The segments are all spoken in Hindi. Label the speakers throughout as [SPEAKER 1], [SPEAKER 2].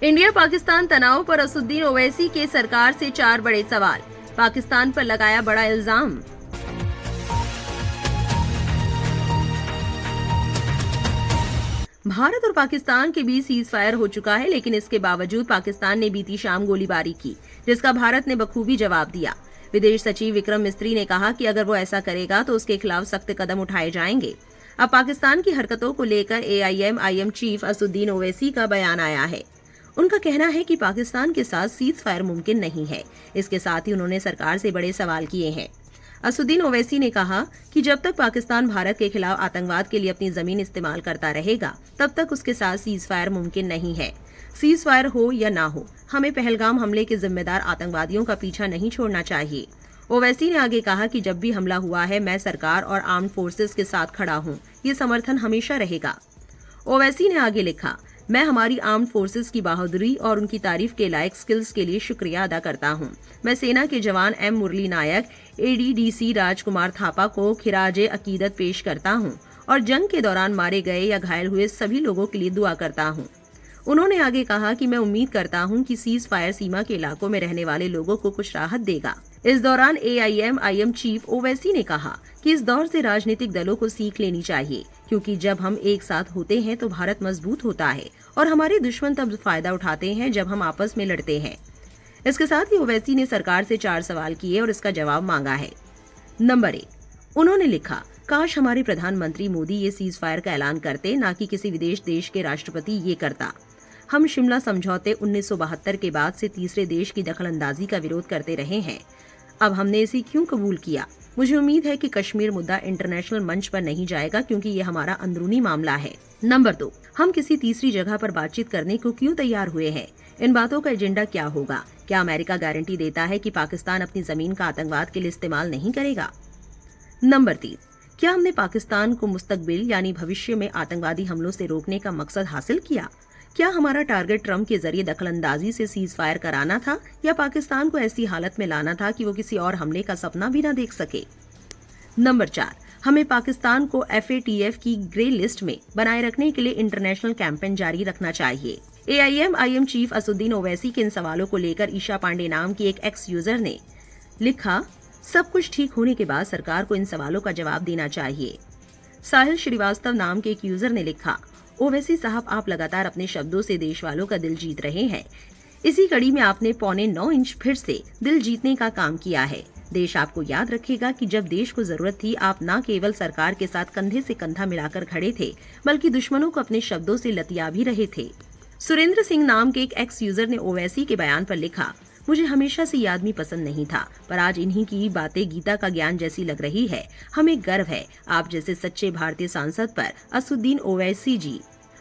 [SPEAKER 1] इंडिया पाकिस्तान तनाव पर असुद्दीन ओवैसी के सरकार से 4 बड़े सवाल, पाकिस्तान पर लगाया बड़ा इल्जाम। भारत और पाकिस्तान के बीच सीज फायर हो चुका है, लेकिन इसके बावजूद पाकिस्तान ने बीती शाम गोलीबारी की, जिसका भारत ने बखूबी जवाब दिया। विदेश सचिव विक्रम मिस्री ने कहा कि अगर वो ऐसा करेगा तो उसके खिलाफ सख्त कदम उठाए जाएंगे। अब पाकिस्तान की हरकतों को लेकर AIM चीफ असुद्दीन ओवैसी का बयान आया है। उनका कहना है कि पाकिस्तान के साथ सीज फायर मुमकिन नहीं है। इसके साथ ही उन्होंने सरकार से बड़े सवाल किए हैं। असुद्दीन ओवैसी ने कहा कि जब तक पाकिस्तान भारत के खिलाफ आतंकवाद के लिए अपनी जमीन इस्तेमाल करता रहेगा, तब तक उसके साथ सीज फायर मुमकिन नहीं है। सीज फायर हो या ना हो, हमें पहलगाम हमले के जिम्मेदार आतंकवादियों का पीछा नहीं छोड़ना चाहिए। ओवैसी ने आगे कहा कि जब भी हमला हुआ है, मैं सरकार और आर्म्ड फोर्सेस के साथ खड़ा हूँ। ये समर्थन हमेशा रहेगा। ओवैसी ने आगे लिखा, मैं हमारी आर्म्ड फोर्सेस की बहादुरी और उनकी तारीफ के लायक स्किल्स के लिए शुक्रिया अदा करता हूं। मैं सेना के जवान M मुरली नायक, ADDC राजकुमार थापा को खिराजे अकीदत पेश करता हूं और जंग के दौरान मारे गए या घायल हुए सभी लोगों के लिए दुआ करता हूं। उन्होंने आगे कहा कि मैं उम्मीद करता हूं कि सीज फायर सीमा के इलाकों में रहने वाले लोगों को कुछ राहत देगा। इस दौरान AIM चीफ ओवैसी ने कहा कि इस दौर से राजनीतिक दलों को सीख लेनी चाहिए, क्योंकि जब हम एक साथ होते हैं तो भारत मजबूत होता है और हमारे दुश्मन तब फायदा उठाते हैं जब हम आपस में लड़ते हैं। इसके साथ ही ओवैसी ने सरकार से 4 सवाल किए और इसका जवाब मांगा है। नंबर 1, उन्होंने लिखा, काश हमारे प्रधानमंत्री मोदी ये सीज फायर का ऐलान करते, ना कि किसी विदेश देश के राष्ट्रपति ये करता। हम शिमला समझौते 1972 के बाद से तीसरे देश की दखलंदाजी का विरोध करते रहे हैं। अब हमने इसे क्यों कबूल किया? मुझे उम्मीद है कि कश्मीर मुद्दा इंटरनेशनल मंच पर नहीं जाएगा, क्योंकि ये हमारा अंदरूनी मामला है। नंबर 2, हम किसी तीसरी जगह पर बातचीत करने को क्यों तैयार हुए हैं? इन बातों का एजेंडा क्या होगा? क्या अमेरिका गारंटी देता है कि पाकिस्तान अपनी जमीन का आतंकवाद के लिए इस्तेमाल नहीं करेगा? नंबर 3, क्या हमने पाकिस्तान को मुस्तकबिल यानी भविष्य में आतंकवादी हमलों से रोकने का मकसद हासिल किया? क्या हमारा टारगेट ट्रंप के जरिए दखलंदाजी से सीज फायर कराना था, या पाकिस्तान को ऐसी हालत में लाना था कि वो किसी और हमले का सपना भी न देख सके? नंबर 4, हमें पाकिस्तान को FATF की ग्रे लिस्ट में बनाए रखने के लिए इंटरनेशनल कैंपेन जारी रखना चाहिए। AIM चीफ असुद्दीन ओवैसी के इन सवालों को लेकर ईशा पांडे नाम की एक एक्स यूजर ने लिखा, सब कुछ ठीक होने के बाद सरकार को इन सवालों का जवाब देना चाहिए। साहिल श्रीवास्तव नाम के एक यूजर ने लिखा, ओवैसी साहब, आप लगातार अपने शब्दों से देश वालों का दिल जीत रहे हैं। इसी कड़ी में आपने 1.25 इंच फिर से दिल जीतने का काम किया है। देश आपको याद रखेगा कि जब देश को जरूरत थी, आप न केवल सरकार के साथ कंधे से कंधा मिलाकर खड़े थे, बल्कि दुश्मनों को अपने शब्दों से लतिया भी रहे थे। सुरेंद्र सिंह नाम के एक एक्स यूजर ने ओवैसी के बयान पर लिखा, मुझे हमेशा से ये आदमी पसंद नहीं था, पर आज इन्हीं की बातें गीता का ज्ञान जैसी लग रही है। हमें गर्व है आप जैसे सच्चे भारतीय सांसद पर, असुद्दीन ओवैसी जी।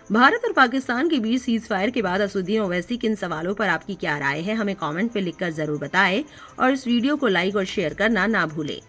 [SPEAKER 1] भारत और पाकिस्तान के बीच सीज फायर के बाद असुद्दीन ओवैसी के इन सवालों पर आपकी क्या राय है? हमें कमेंट में लिखकर जरूर बताएं और इस वीडियो को लाइक और शेयर करना ना भूलें।